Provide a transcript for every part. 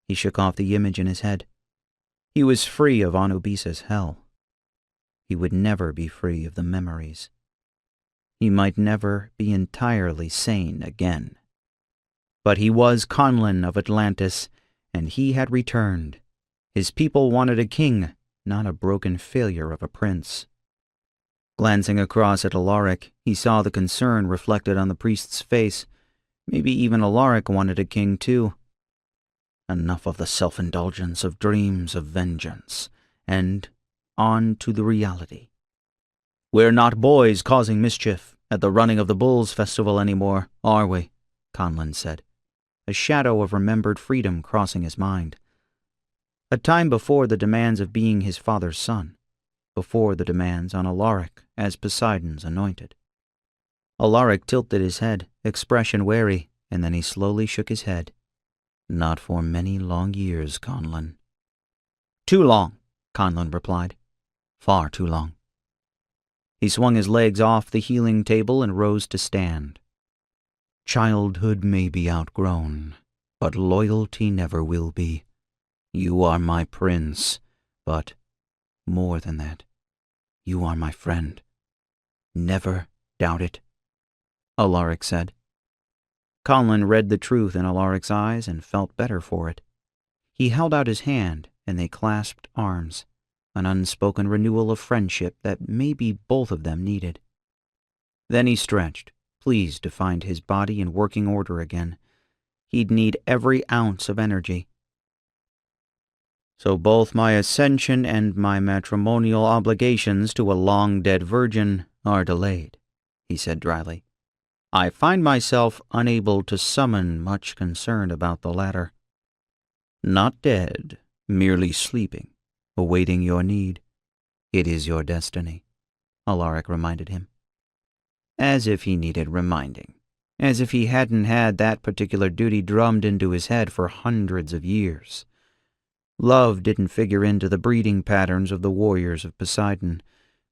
He shook off the image in his head. He was free of Anubisa's hell. He would never be free of the memories. He might never be entirely sane again. But he was Conlan of Atlantis, and he had returned. His people wanted a king, not a broken failure of a prince. Glancing across at Alaric, he saw the concern reflected on the priest's face. Maybe even Alaric wanted a king too. Enough of the self-indulgence of dreams of vengeance, and on to the reality. "We're not boys causing mischief at the running of the Bulls Festival anymore, are we?" Conlan said, a shadow of remembered freedom crossing his mind. A time before the demands of being his father's son, before the demands on Alaric as Poseidon's anointed. Alaric tilted his head, expression wary, and then he slowly shook his head. "Not for many long years, Conlan." "Too long," Conlan replied. "Far too long." He swung his legs off the healing table and rose to stand. "Childhood may be outgrown, but loyalty never will be. You are my prince, but more than that, you are my friend. Never doubt it," Alaric said. Conlan read the truth in Alaric's eyes and felt better for it. He held out his hand, and they clasped arms, an unspoken renewal of friendship that maybe both of them needed. Then he stretched, pleased to find his body in working order again. He'd need every ounce of energy. "So both my ascension and my matrimonial obligations to a long-dead virgin are delayed," he said dryly. "I find myself unable to summon much concern about the latter." "Not dead, merely sleeping, awaiting your need. It is your destiny," Alaric reminded him. As if he needed reminding. As if he hadn't had that particular duty drummed into his head for hundreds of years. Love didn't figure into the breeding patterns of the warriors of Poseidon,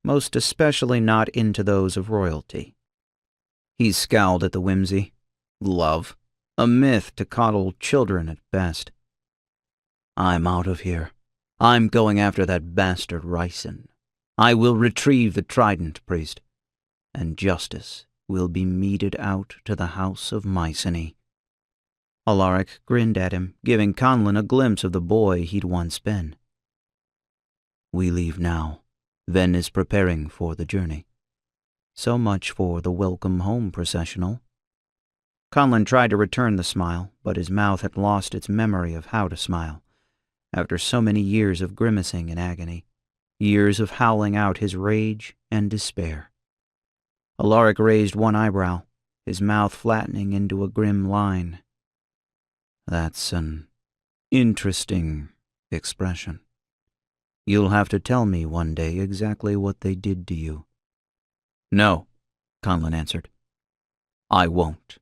most especially not into those of royalty. He scowled at the whimsy. Love, a myth to coddle children at best. "I'm out of here. I'm going after that bastard Ricin. I will retrieve the Trident, priest, and justice will be meted out to the house of Mycenae." Alaric grinned at him, giving Conlan a glimpse of the boy he'd once been. "We leave now. Ven is preparing for the journey. So much for the welcome home processional." Conlan tried to return the smile, but his mouth had lost its memory of how to smile. After so many years of grimacing in agony, years of howling out his rage and despair. Alaric raised one eyebrow, his mouth flattening into a grim line. "That's an interesting expression. You'll have to tell me one day exactly what they did to you." "No," Conlan answered. "I won't."